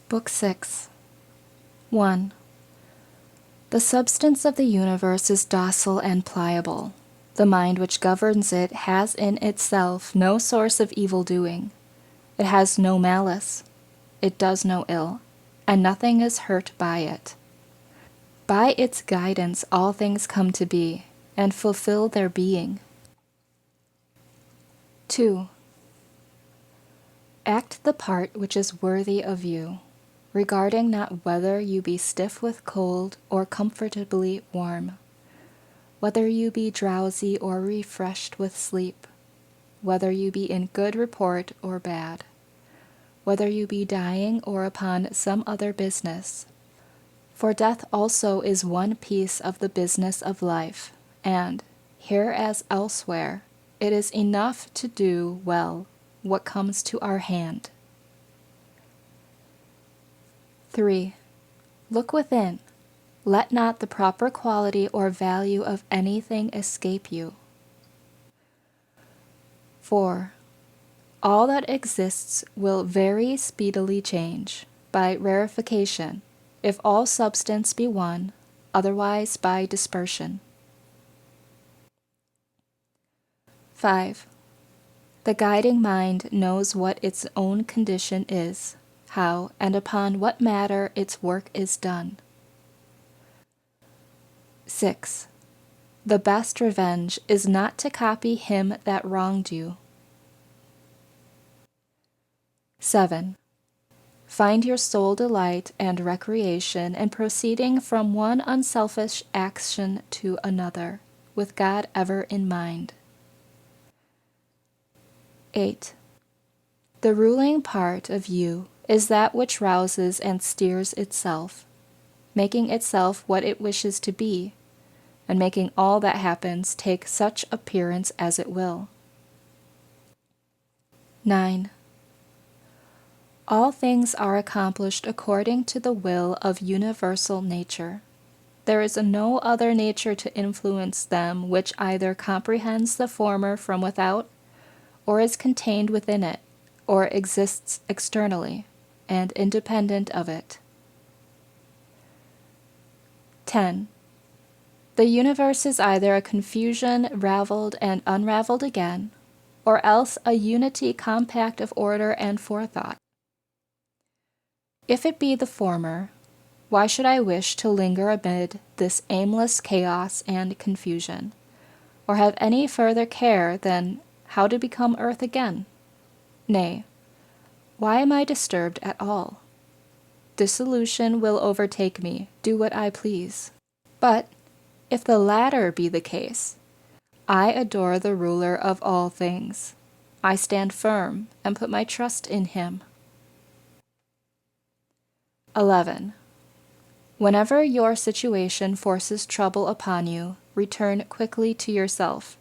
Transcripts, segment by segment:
Book 6. 1. The substance of the universe is docile and pliable. The mind which governs it has in itself no source of evil doing. It has no malice. It does no ill, and nothing is hurt by it. By its guidance all things come to be, and fulfill their being. 2. Act the part which is worthy of you, regarding not whether you be stiff with cold or comfortably warm, whether you be drowsy or refreshed with sleep, whether you be in good report or bad, whether you be dying or upon some other business. For death also is one piece of the business of life, and, here as elsewhere, it is enough to do well what comes to our hand. 3. Look within. Let not the proper quality or value of anything escape you. 4. All that exists will very speedily change, by rarefaction, if all substance be one, otherwise by dispersion. 5. The guiding mind knows what its own condition is, how and upon what matter its work is done. 6. The best revenge is not to copy him that wronged you. 7. Find your sole delight and recreation in proceeding from one unselfish action to another, with God ever in mind. 8. The ruling part of you is that which rouses and steers itself, making itself what it wishes to be, and making all that happens take such appearance as it will. 9. All things are accomplished according to the will of universal nature. There is no other nature to influence them which either comprehends the former from without, or is contained within it, or exists externally, and independent of it. 10. The universe is either a confusion raveled and unraveled again, or else a unity compact of order and forethought. If it be the former, why should I wish to linger amid this aimless chaos and confusion, or have any further care than how to become earth again? Nay, why am I disturbed at all? Dissolution will overtake me, do what I please. But if the latter be the case, I adore the ruler of all things. I stand firm and put my trust in him. 11. Whenever your situation forces trouble upon you, return quickly to yourself,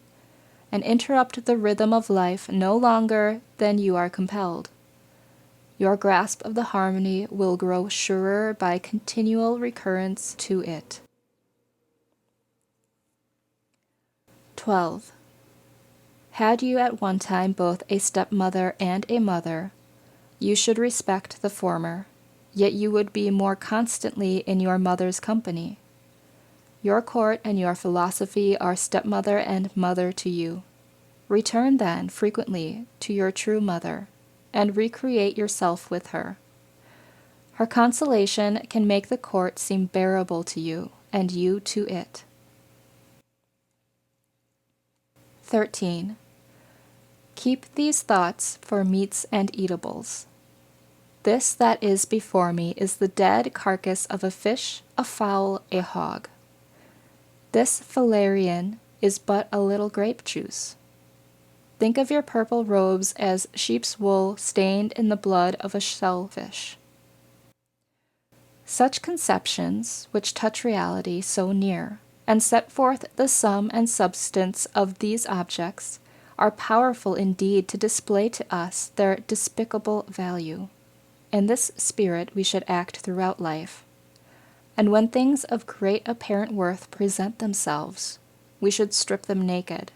and interrupt the rhythm of life no longer than you are compelled. Your grasp of the harmony will grow surer by continual recurrence to it. 12. Had you at one time both a stepmother and a mother, you should respect the former, yet you would be more constantly in your mother's company. Your court and your philosophy are stepmother and mother to you. Return then frequently to your true mother, and recreate yourself with her. Her consolation can make the court seem bearable to you, and you to it. 13. Keep these thoughts for meats and eatables. This that is before me is the dead carcass of a fish, a fowl, a hog. This valerian is but a little grape juice. Think of your purple robes as sheep's wool stained in the blood of a shellfish. Such conceptions, which touch reality so near, and set forth the sum and substance of these objects, are powerful indeed to display to us their despicable value. In this spirit we should act throughout life. And when things of great apparent worth present themselves, we should strip them naked,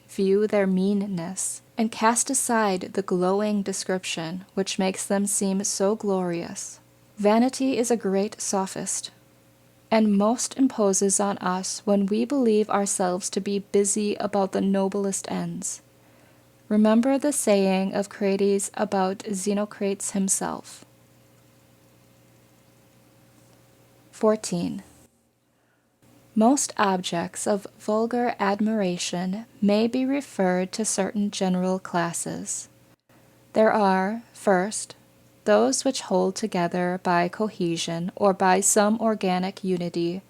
view their meanness, and cast aside the glowing description which makes them seem so glorious, Vanity is a great sophist, and most imposes on us when we believe ourselves to be busy about the noblest ends. Remember the saying of Crates about Xenocrates himself. 14. Most objects of vulgar admiration may be referred to certain general classes. There are, first, those which hold together by cohesion or by some organic unity,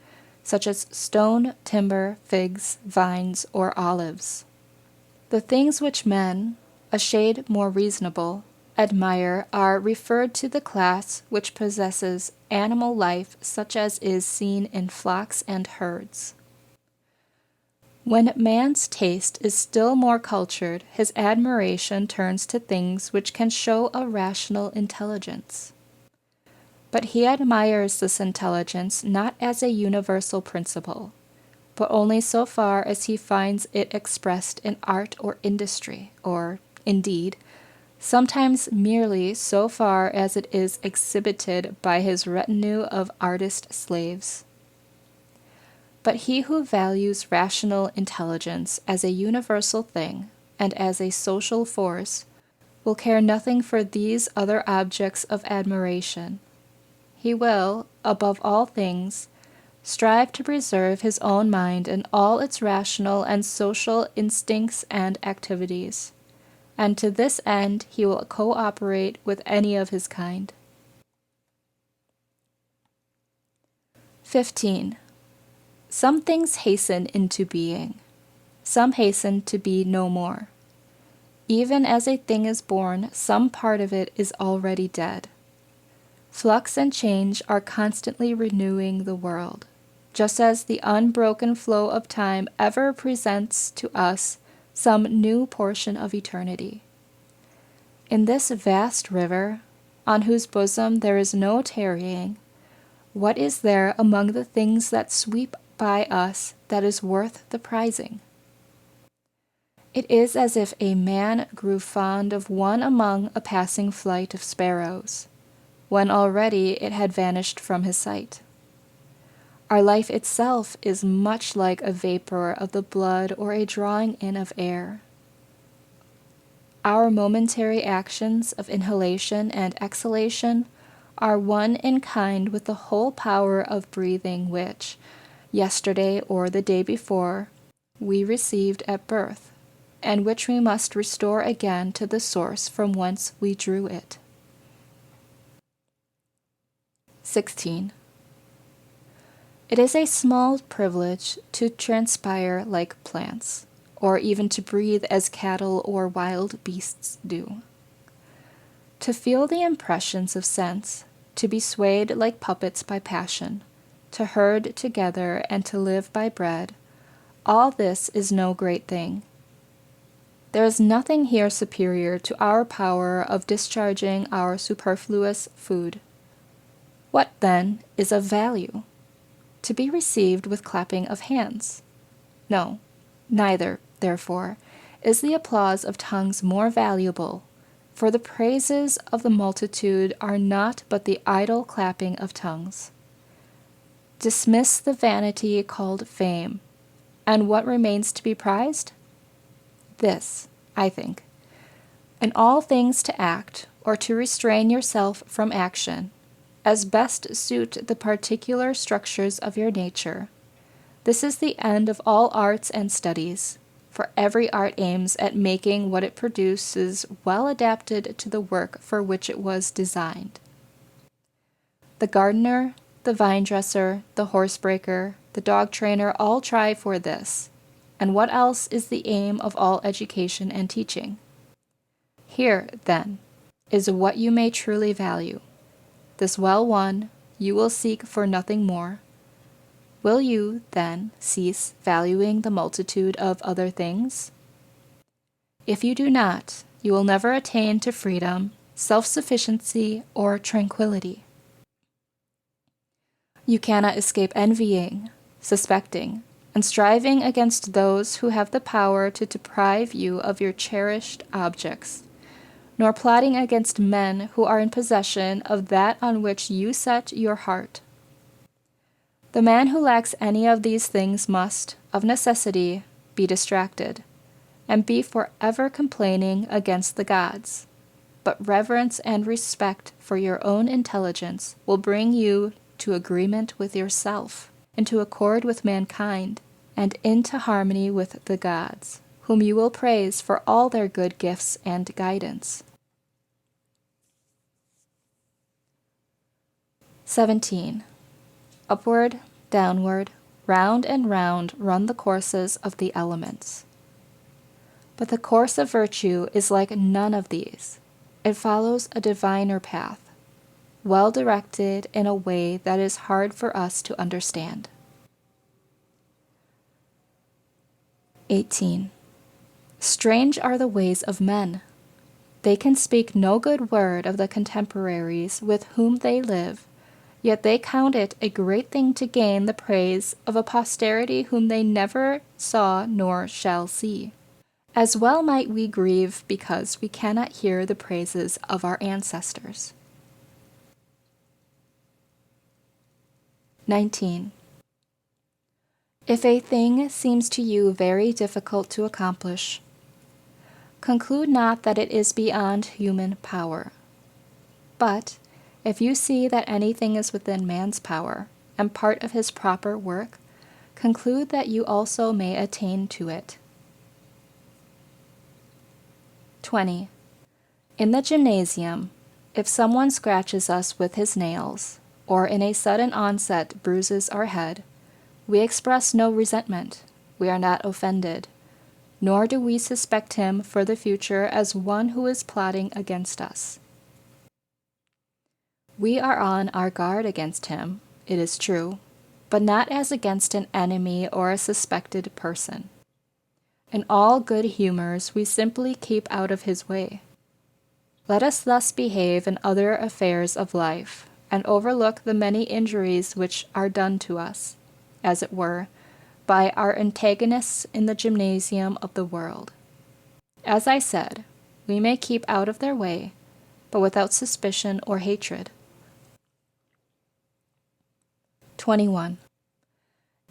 such as stone, timber, figs, vines, or olives. The things which men, a shade more reasonable, admire are referred to the class which possesses animal life such as is seen in flocks and herds. When man's taste is still more cultured, his admiration turns to things which can show a rational intelligence. But he admires this intelligence not as a universal principle, but only so far as he finds it expressed in art or industry, or, indeed, sometimes merely so far as it is exhibited by his retinue of artist slaves. But he who values rational intelligence as a universal thing and as a social force will care nothing for these other objects of admiration. He will, above all things, strive to preserve his own mind in all its rational and social instincts and activities, and to this end he will cooperate with any of his kind. 15. Some things hasten into being. Some hasten to be no more. Even as a thing is born, some part of it is already dead. Flux and change are constantly renewing the world, just as the unbroken flow of time ever presents to us some new portion of eternity. In this vast river, on whose bosom there is no tarrying, what is there among the things that sweep by us that is worth the prizing? It is as if a man grew fond of one among a passing flight of sparrows, when already it had vanished from his sight. Our life itself is much like a vapor of the blood or a drawing in of air. Our momentary actions of inhalation and exhalation are one in kind with the whole power of breathing which, yesterday or the day before, we received at birth, and which we must restore again to the source from whence we drew it. 16. It is a small privilege to transpire like plants, or even to breathe as cattle or wild beasts do. To feel the impressions of sense, to be swayed like puppets by passion, to herd together and to live by bread, all this is no great thing. There is nothing here superior to our power of discharging our superfluous food. What, then, is of value? To be received with clapping of hands? No, neither, therefore, is the applause of tongues more valuable, for the praises of the multitude are not but the idle clapping of tongues. Dismiss the vanity called fame, and what remains to be prized? This, I think, in all things to act, or to restrain yourself from action, as best suit the particular structures of your nature. This is the end of all arts and studies, for every art aims at making what it produces well adapted to the work for which it was designed. The gardener, the vine dresser, the horse breaker, the dog trainer all try for this. And what else is the aim of all education and teaching? Here, then, is what you may truly value. This well won, you will seek for nothing more. Will you, then, cease valuing the multitude of other things? If you do not, you will never attain to freedom, self-sufficiency, or tranquility. You cannot escape envying, suspecting, and striving against those who have the power to deprive you of your cherished objects, nor plotting against men who are in possession of that on which you set your heart. The man who lacks any of these things must, of necessity, be distracted, and be forever complaining against the gods. But reverence and respect for your own intelligence will bring you to agreement with yourself, into accord with mankind, and into harmony with the gods, whom you will praise for all their good gifts and guidance. 17. Upward, downward, round and round run the courses of the elements. But the course of virtue is like none of these. It follows a diviner path, well directed in a way that is hard for us to understand. 18. Strange are the ways of men. They can speak no good word of the contemporaries with whom they live, yet they count it a great thing to gain the praise of a posterity whom they never saw nor shall see. As well might we grieve because we cannot hear the praises of our ancestors. 19. If a thing seems to you very difficult to accomplish, conclude not that it is beyond human power. But if you see that anything is within man's power, and part of his proper work, conclude that you also may attain to it. 20. In the gymnasium, if someone scratches us with his nails, or in a sudden onset bruises our head, we express no resentment, we are not offended, nor do we suspect him for the future as one who is plotting against us. We are on our guard against him, it is true, but not as against an enemy or a suspected person. In all good humors we simply keep out of his way. Let us thus behave in other affairs of life, and overlook the many injuries which are done to us, as it were, by our antagonists in the gymnasium of the world. As I said, we may keep out of their way, but without suspicion or hatred. 21.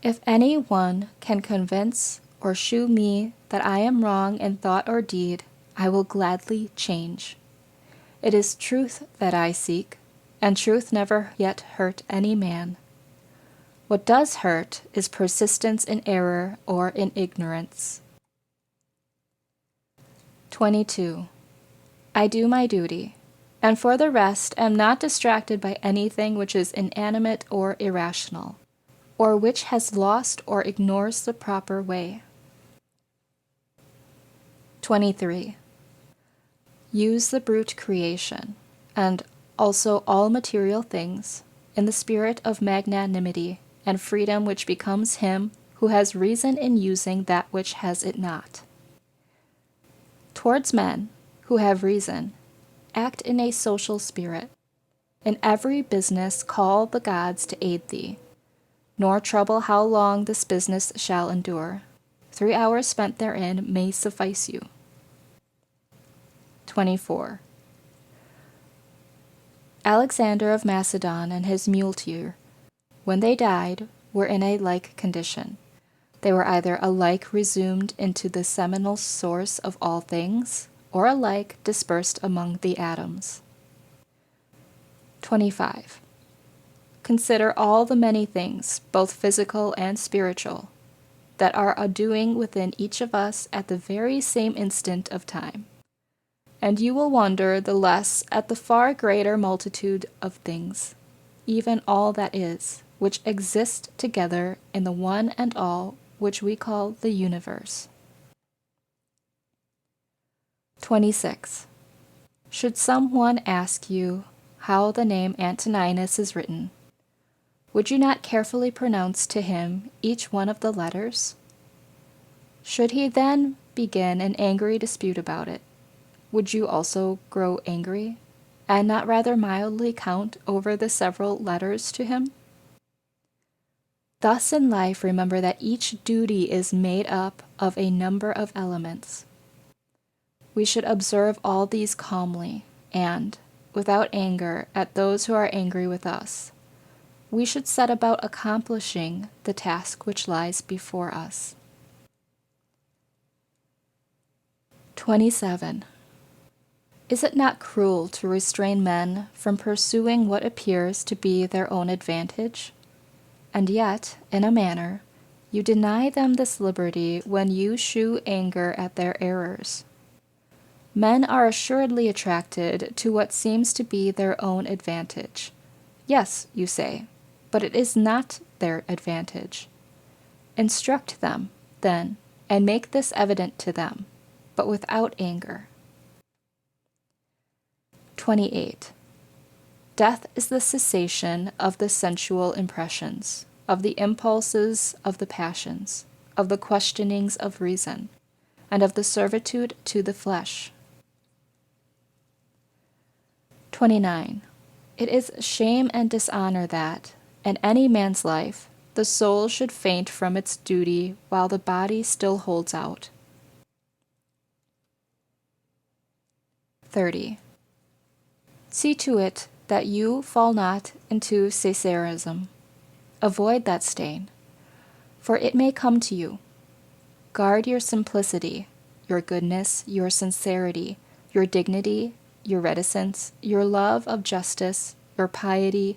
If any one can convince or shew me that I am wrong in thought or deed, I will gladly change. It is truth that I seek, and truth never yet hurt any man. What does hurt is persistence in error or in ignorance. 22. I do my duty, and for the rest am not distracted by anything which is inanimate or irrational, or which has lost or ignores the proper way. 23. Use the brute creation, and also all material things, in the spirit of magnanimity and freedom which becomes him who has reason in using that which has it not. Towards men, who have reason, act in a social spirit. In every business call the gods to aid thee, nor trouble how long this business shall endure. 3 hours spent therein may suffice you. 24. Alexander of Macedon and his muleteer, when they died, were in a like condition. They were either alike resumed into the seminal source of all things, or alike dispersed among the atoms. 25. Consider all the many things, both physical and spiritual, that are a-doing within each of us at the very same instant of time, and you will wonder the less at the far greater multitude of things, even all that is, which exist together in the one and all which we call the universe. 26. Should someone ask you how the name Antoninus is written, would you not carefully pronounce to him each one of the letters? Should he then begin an angry dispute about it, would you also grow angry, and not rather mildly count over the several letters to him? Thus in life remember that each duty is made up of a number of elements. We should observe all these calmly, and, without anger at those who are angry with us, we should set about accomplishing the task which lies before us. 27. Is it not cruel to restrain men from pursuing what appears to be their own advantage? And yet, in a manner, you deny them this liberty when you shew anger at their errors. Men are assuredly attracted to what seems to be their own advantage. Yes, you say, but it is not their advantage. Instruct them, then, and make this evident to them, but without anger. 28. Death is the cessation of the sensual impressions, of the impulses of the passions, of the questionings of reason, and of the servitude to the flesh. 29. It is shame and dishonor that, in any man's life, the soul should faint from its duty while the body still holds out. 30. See to it that you fall not into Caesarism. Avoid that stain, for it may come to you. Guard your simplicity, your goodness, your sincerity, your dignity, your reticence, your love of justice, your piety,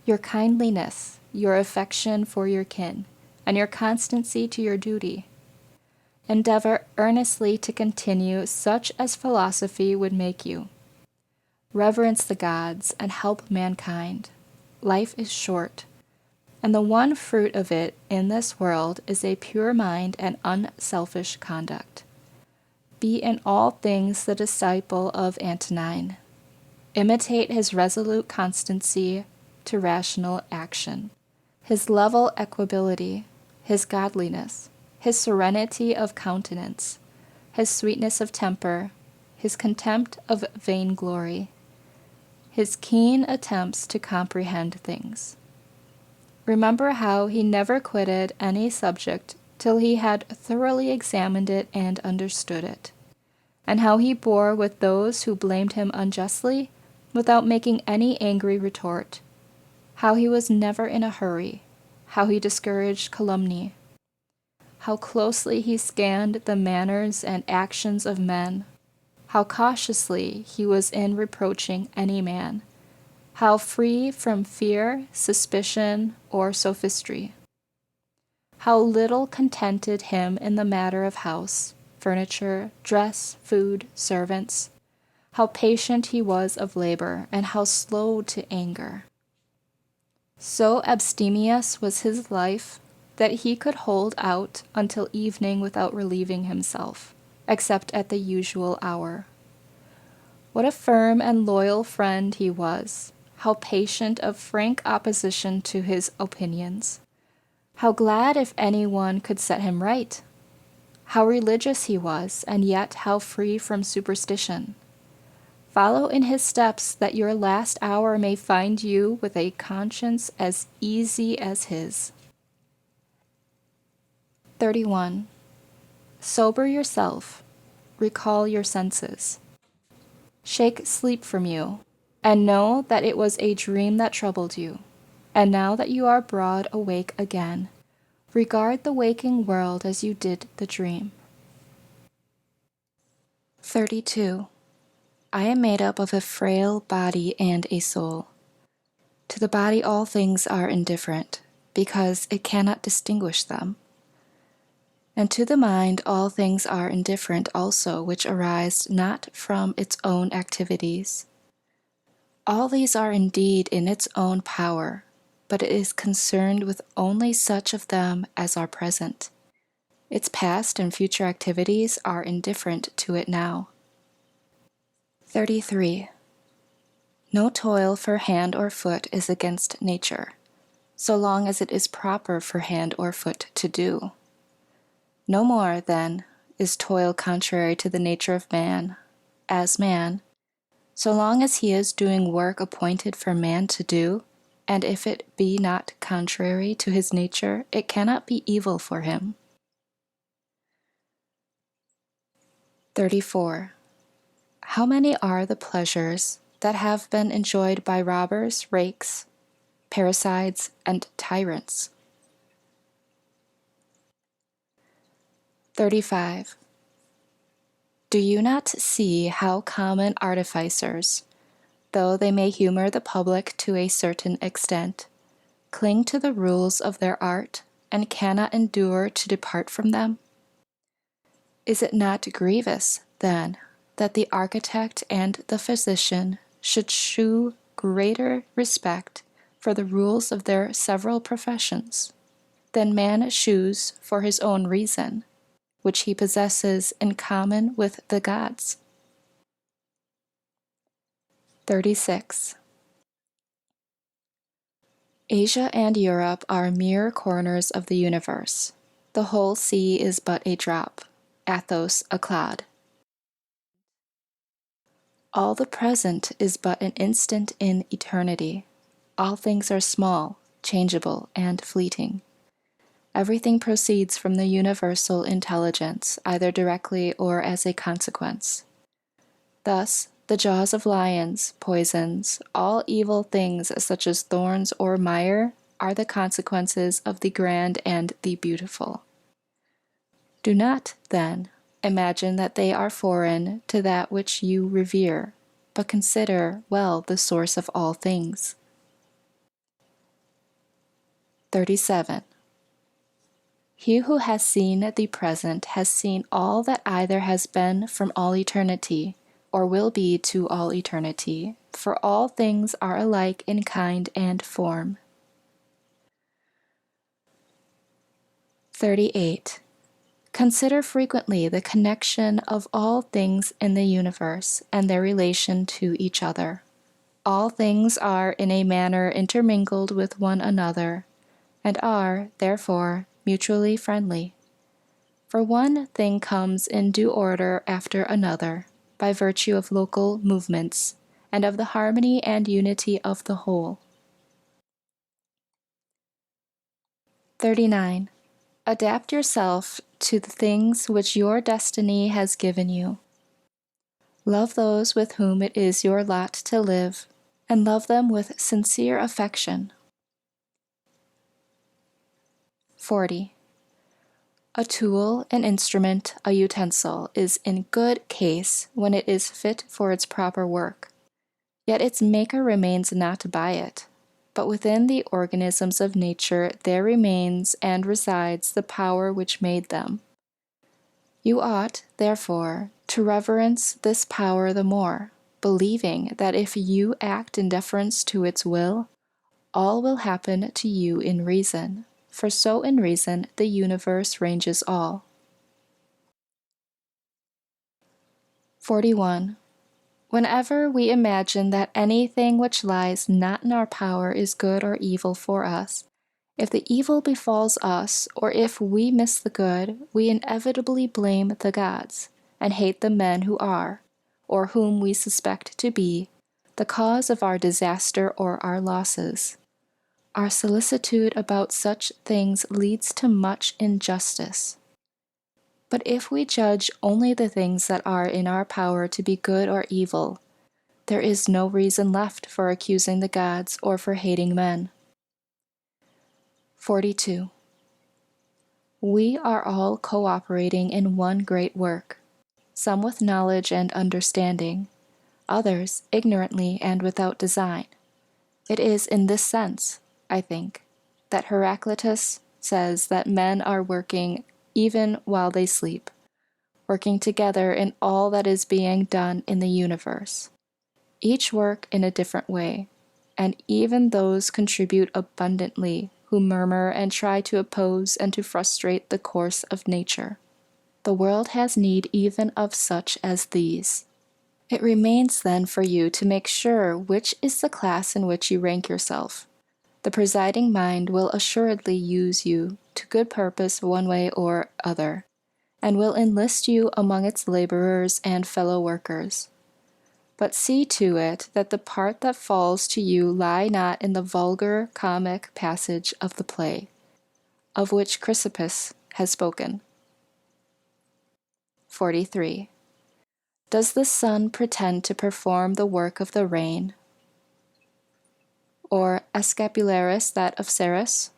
your kindliness, your affection for your kin, and your constancy to your duty. Endeavor earnestly to continue such as philosophy would make you. Reverence the gods and help mankind. Life is short, and the one fruit of it in this world is a pure mind and unselfish conduct. Be in all things the disciple of Antonine. Imitate his resolute constancy to rational action, his level equability, his godliness, his serenity of countenance, his sweetness of temper, his contempt of vainglory, his keen attempts to comprehend things. Remember how he never quitted any subject till he had thoroughly examined it and understood it, and how he bore with those who blamed him unjustly without making any angry retort, how he was never in a hurry, how he discouraged calumny, how closely he scanned the manners and actions of men, how cautiously he was in reproaching any man, how free from fear, suspicion, or sophistry, how little contented him in the matter of house, furniture, dress, food, servants, how patient he was of labor, and how slow to anger. So abstemious was his life that he could hold out until evening without relieving himself, except at the usual hour. What a firm and loyal friend he was, how patient of frank opposition to his opinions, how glad if anyone could set him right, how religious he was, and yet how free from superstition. Follow in his steps that your last hour may find you with a conscience as easy as his. 31. Sober yourself, recall your senses. Shake sleep from you, and know that it was a dream that troubled you. And now that you are broad awake again, regard the waking world as you did the dream. 32. I am made up of a frail body and a soul. To the body all things are indifferent, because it cannot distinguish them. And to the mind all things are indifferent also, which arise not from its own activities. All these are indeed in its own power, but it is concerned with only such of them as are present. Its past and future activities are indifferent to it now. 33. No toil for hand or foot is against nature, so long as it is proper for hand or foot to do. No more, then, is toil contrary to the nature of man, as man, so long as he is doing work appointed for man to do, and if it be not contrary to his nature, it cannot be evil for him. 34. How many are the pleasures that have been enjoyed by robbers, rakes, parricides, and tyrants? 35. Do you not see how common artificers, though they may humor the public to a certain extent, cling to the rules of their art and cannot endure to depart from them? Is it not grievous, then, that the architect and the physician should shew greater respect for the rules of their several professions than man shews for his own reason, which he possesses in common with the gods? 36. Asia and Europe are mere corners of the universe. The whole sea is but a drop, Athos a clod. All the present is but an instant in eternity. All things are small, changeable, and fleeting. Everything proceeds from the universal intelligence, either directly or as a consequence. Thus, the jaws of lions, poisons, all evil things such as thorns or mire, are the consequences of the grand and the beautiful. Do not, then, imagine that they are foreign to that which you revere, but consider well the source of all things. 37. He who has seen the present has seen all that either has been from all eternity, or will be to all eternity, for all things are alike in kind and form. 38. Consider frequently the connection of all things in the universe and their relation to each other. All things are in a manner intermingled with one another, and are, therefore, mutually friendly. For one thing comes in due order after another, by virtue of local movements, and of the harmony and unity of the whole. 39. Adapt yourself to the things which your destiny has given you. Love those with whom it is your lot to live, and love them with sincere affection. 40. A tool, an instrument, a utensil is in good case when it is fit for its proper work, yet its maker remains not by it, but within the organisms of nature there remains and resides the power which made them. You ought, therefore, to reverence this power the more, believing that if you act in deference to its will, all will happen to you in reason, for so in reason the universe ranges all. 41. Whenever we imagine that anything which lies not in our power is good or evil for us, if the evil befalls us, or if we miss the good, we inevitably blame the gods, and hate the men who are, or whom we suspect to be, the cause of our disaster or our losses. Our solicitude about such things leads to much injustice. But if we judge only the things that are in our power to be good or evil, there is no reason left for accusing the gods or for hating men. 42. We are all cooperating in one great work, some with knowledge and understanding, others ignorantly and without design. It is in this sense, I think, that Heraclitus says that men are working even while they sleep, working together in all that is being done in the universe. Each work in a different way, and even those contribute abundantly who murmur and try to oppose and to frustrate the course of nature. The world has need even of such as these. It remains then for you to make sure which is the class in which you rank yourself. The presiding mind will assuredly use you to good purpose one way or other, and will enlist you among its laborers and fellow workers. But see to it that the part that falls to you lie not in the vulgar comic passage of the play, of which Chrysippus has spoken. 43. Does the sun pretend to perform the work of the rain, or Escapularis that of Ceres?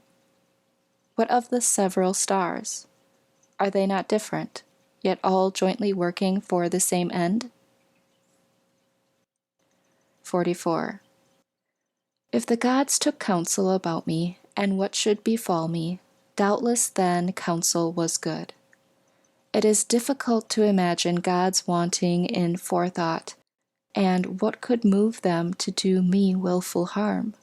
What of the several stars? Are they not different, yet all jointly working for the same end? 44. If the gods took counsel about me, and what should befall me, doubtless then counsel was good. It is difficult to imagine gods wanting in forethought, and what could move them to do me wilful harm?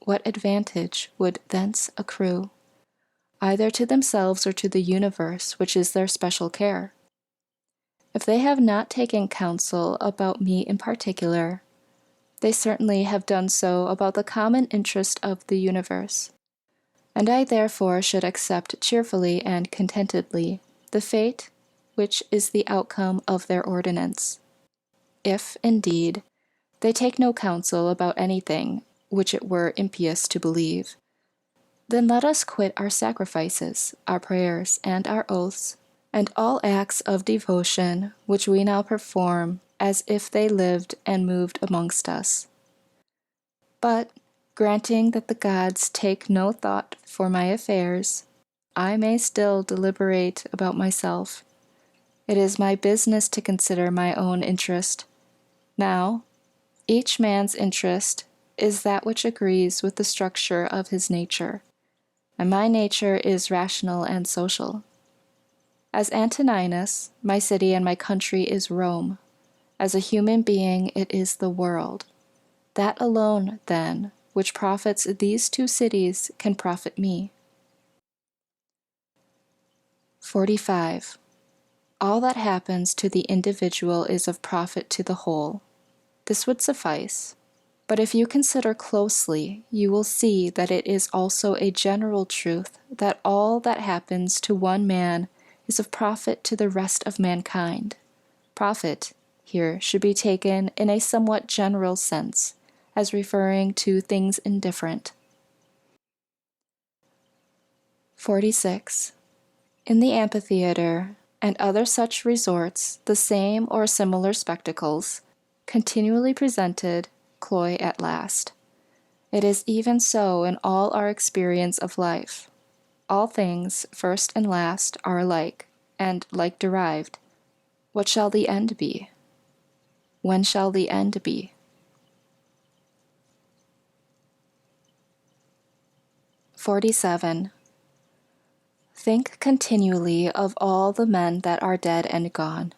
What advantage would thence accrue, either to themselves or to the universe, which is their special care? If they have not taken counsel about me in particular, they certainly have done so about the common interest of the universe, and I therefore should accept cheerfully and contentedly the fate which is the outcome of their ordinance. If, indeed, they take no counsel about anything which it were impious to believe, then let us quit our sacrifices, our prayers, and our oaths, and all acts of devotion which we now perform as if they lived and moved amongst us. But, granting that the gods take no thought for my affairs, I may still deliberate about myself. It is my business to consider my own interest. Now, each man's interest is that which agrees with the structure of his nature, and my nature is rational and social. As Antoninus, my city and my country is Rome. As a human being, it is the world. That alone, then, which profits these two cities can profit me. 45. All that happens to the individual is of profit to the whole. This would suffice, but if you consider closely, you will see that it is also a general truth that all that happens to one man is of profit to the rest of mankind. Profit here should be taken in a somewhat general sense, as referring to things indifferent. 46. In the amphitheater and other such resorts, the same or similar spectacles, continually presented, cloy at last. It is even so in all our experience of life. All things, first and last, are alike, and like derived. What shall the end be? When shall the end be? 47. Think continually of all the men that are dead and gone,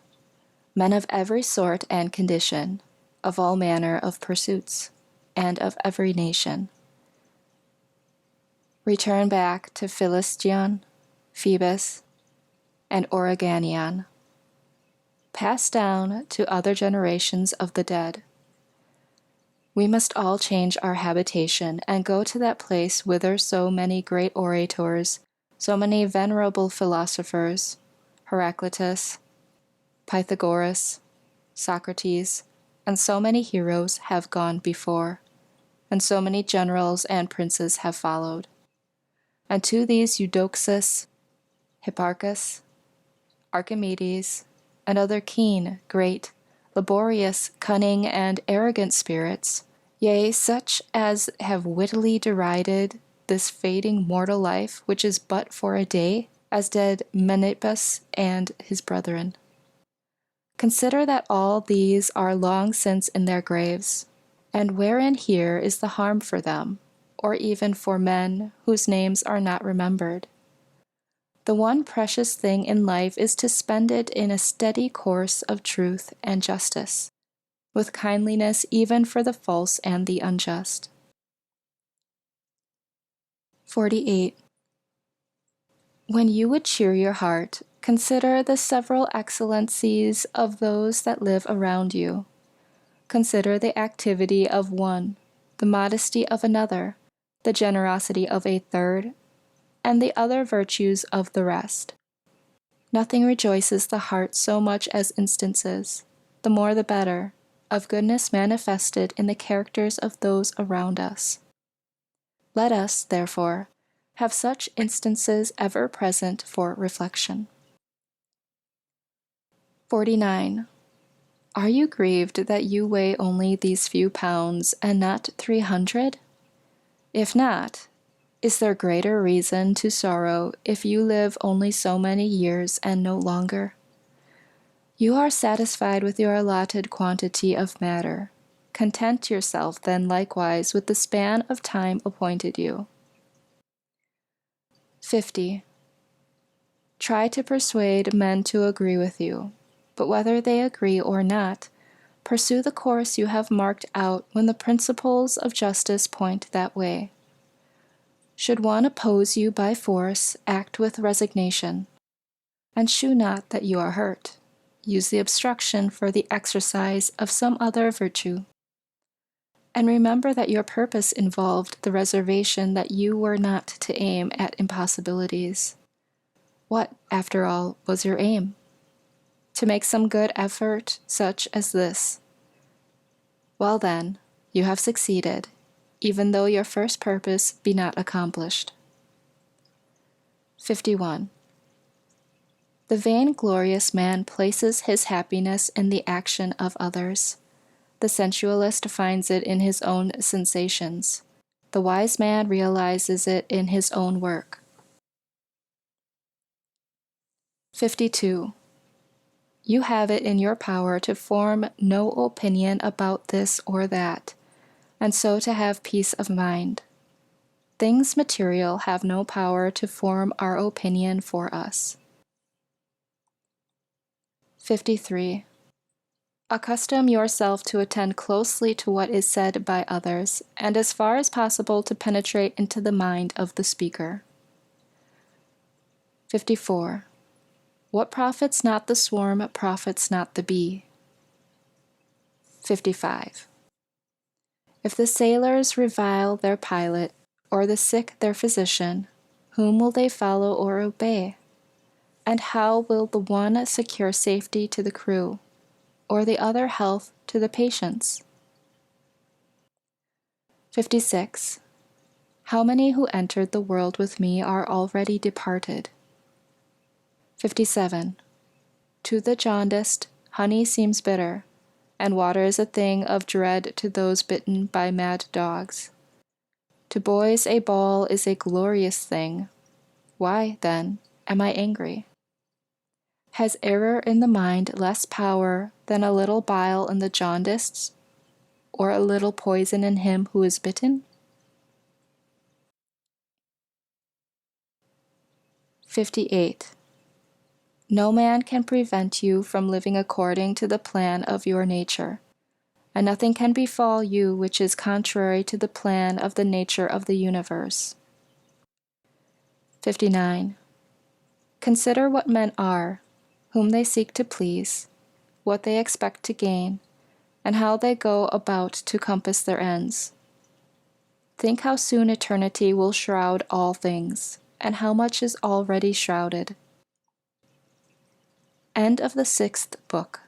men of every sort and condition, of all manner of pursuits, and of every nation. Return back to Philistion, Phoebus, and Origanion. Pass down to other generations of the dead. We must all change our habitation and go to that place whither so many great orators, so many venerable philosophers, Heraclitus, Pythagoras, Socrates, and so many heroes have gone before, and so many generals and princes have followed. And to these Eudoxus, Hipparchus, Archimedes, and other keen, great, laborious, cunning, and arrogant spirits, yea, such as have wittily derided this fading mortal life which is but for a day, as did Menippus and his brethren. Consider that all these are long since in their graves, and wherein here is the harm for them, or even for men whose names are not remembered? The one precious thing in life is to spend it in a steady course of truth and justice, with kindliness even for the false and the unjust. 48. When you would cheer your heart, consider the several excellencies of those that live around you. Consider the activity of one, the modesty of another, the generosity of a third, and the other virtues of the rest. Nothing rejoices the heart so much as instances, the more the better, of goodness manifested in the characters of those around us. Let us, therefore, have such instances ever present for reflection. 49. Are you grieved that you weigh only these few pounds and not 300? If not, is there greater reason to sorrow if you live only so many years and no longer? You are satisfied with your allotted quantity of matter. Content yourself then likewise with the span of time appointed you. 50. Try to persuade men to agree with you, but whether they agree or not, pursue the course you have marked out when the principles of justice point that way. Should one oppose you by force, act with resignation, and shew not that you are hurt. Use the obstruction for the exercise of some other virtue. And remember that your purpose involved the reservation that you were not to aim at impossibilities. What, after all, was your aim? To make some good effort such as this. Well then, you have succeeded, even though your first purpose be not accomplished. 51. The vainglorious man places his happiness in the action of others. The sensualist finds it in his own sensations. The wise man realizes it in his own work. 52. You have it in your power to form no opinion about this or that, and so to have peace of mind. Things material have no power to form our opinion for us. 53. Accustom yourself to attend closely to what is said by others, and as far as possible to penetrate into the mind of the speaker. 54. What profits not the swarm profits not the bee. 55. If the sailors revile their pilot, or the sick their physician, whom will they follow or obey? And how will the one secure safety to the crew, or the other health to the patients? 56. How many who entered the world with me are already departed? 57. To the jaundiced, honey seems bitter, and water is a thing of dread to those bitten by mad dogs. To boys a ball is a glorious thing. Why, then, am I angry? Has error in the mind less power than a little bile in the jaundiced, or a little poison in him who is bitten? 58. No man can prevent you from living according to the plan of your nature, and nothing can befall you which is contrary to the plan of the nature of the universe. 59. Consider what men are, whom they seek to please, what they expect to gain, and how they go about to compass their ends. Think how soon eternity will shroud all things, and how much is already shrouded. End of the 6th book.